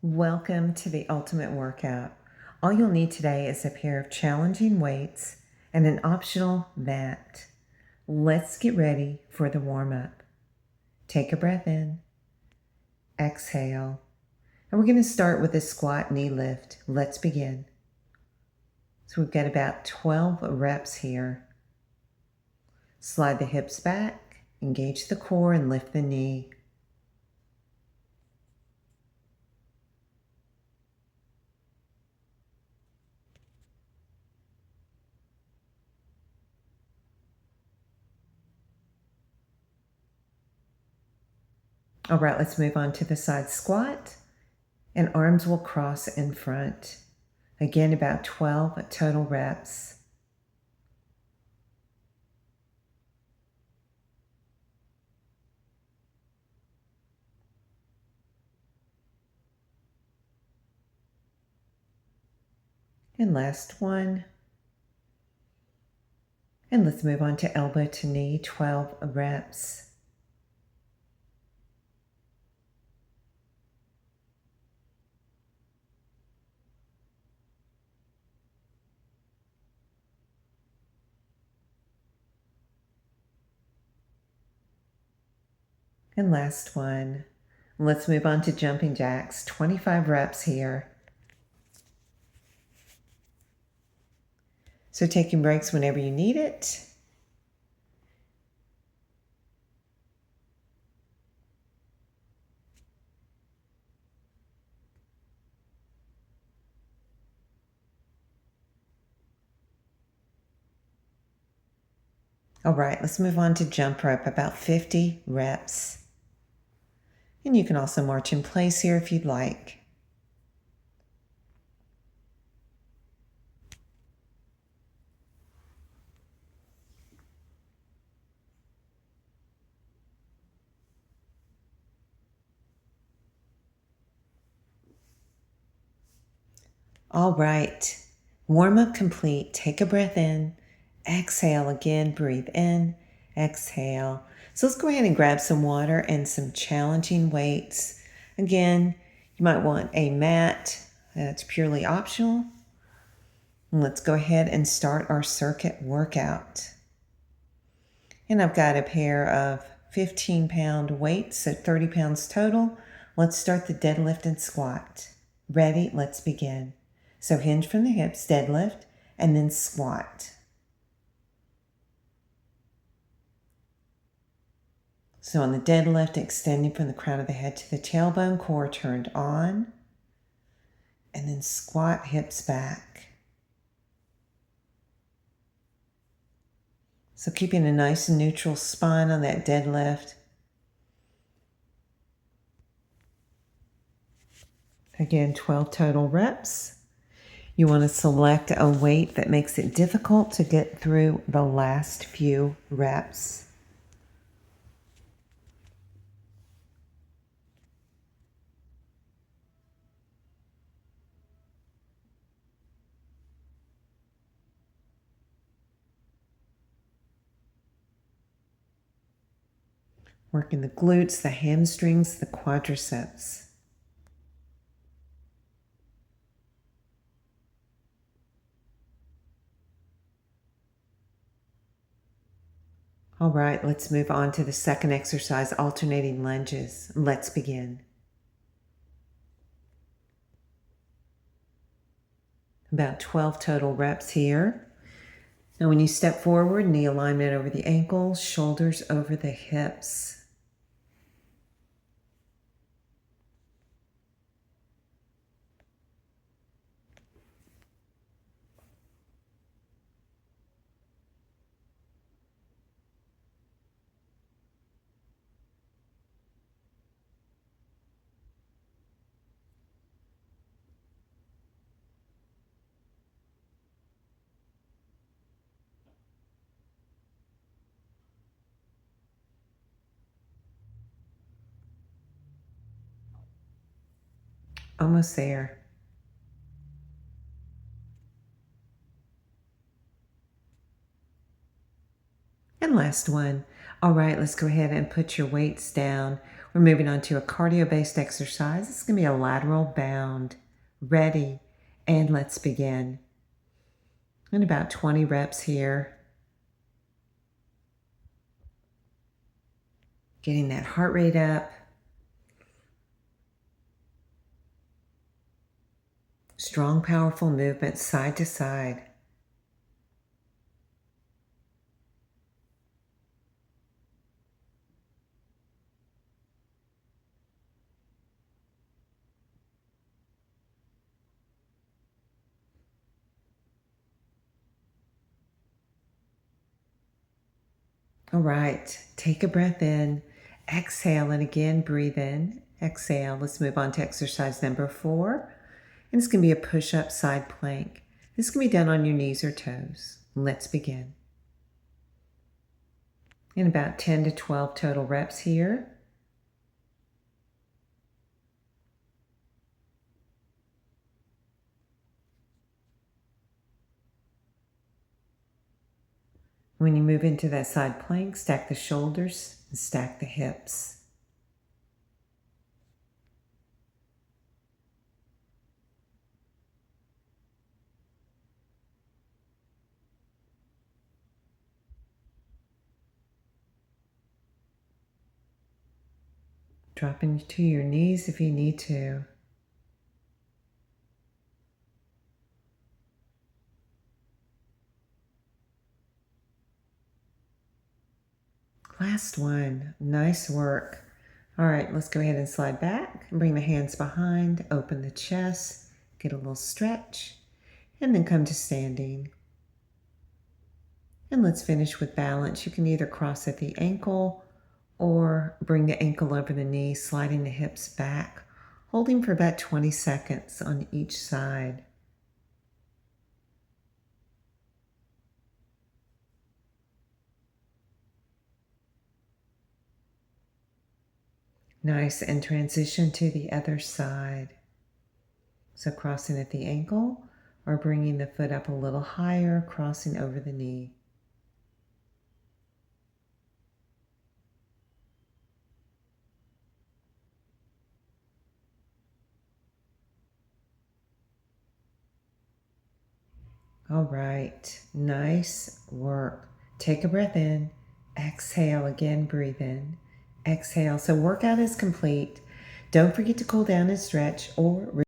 Welcome to the Ultimate Workout. All you'll need today is a pair of challenging weights and an optional mat. Let's get ready for the warm-up. Take a breath in, exhale, and we're going to start with a squat knee lift. Let's begin. So we've got about 12 reps here. Slide the hips back, engage the core, and lift the knee. All right, let's move on to the side squat, and arms will cross in front. Again, about 12 total reps. And last one. And let's move on to elbow to knee, 12 reps. And last one. Let's move on to jumping jacks, 25 reps here. So taking breaks whenever you need it. All right, let's move on to jump rope, about 50 reps. And you can also march in place here if you'd like. All right, warm up complete. Take a breath in, exhale again, breathe in, exhale. So let's go ahead and grab some water and some challenging weights. Again, you might want a mat. That's purely optional. And let's go ahead and start our circuit workout. And I've got a pair of 15-pound weights, so 30 pounds total. Let's start the deadlift and squat. Ready? Let's begin. So hinge from the hips, deadlift, and then squat. So on the deadlift, extending from the crown of the head to the tailbone, core turned on. And then squat, hips back. So keeping a nice neutral spine on that deadlift. Again, 12 total reps. You want to select a weight that makes it difficult to get through the last few reps. Working the glutes, the hamstrings, the quadriceps. All right, let's move on to the second exercise, alternating lunges. Let's begin. About 12 total reps here. Now when you step forward, knee alignment over the ankles, shoulders over the hips. Almost there. And last one. All right, let's go ahead and put your weights down. We're moving on to a cardio-based exercise. It's going to be a lateral bound. Ready, and let's begin. And about 20 reps here. Getting that heart rate up. Strong, powerful movement side to side. All right, take a breath in, exhale, and again breathe in, exhale. Let's move on to exercise number 4. And it's going to be a push-up side plank. This can be done on your knees or toes. Let's begin. In about 10 to 12 total reps here. When you move into that side plank, stack the shoulders and stack the hips. Dropping to your knees if you need to. Last one. Nice work. All right, let's go ahead and slide back and bring the hands behind, open the chest, get a little stretch, and then come to standing. And let's finish with balance. You can either cross at the ankle or bring the ankle over the knee, sliding the hips back, holding for about 20 seconds on each side. Nice, and transition to the other side. So crossing at the ankle or bringing the foot up a little higher, crossing over the knee. All right, nice work. Take a breath in, exhale again, breathe in, exhale. So workout is complete. Don't forget to cool down and stretch or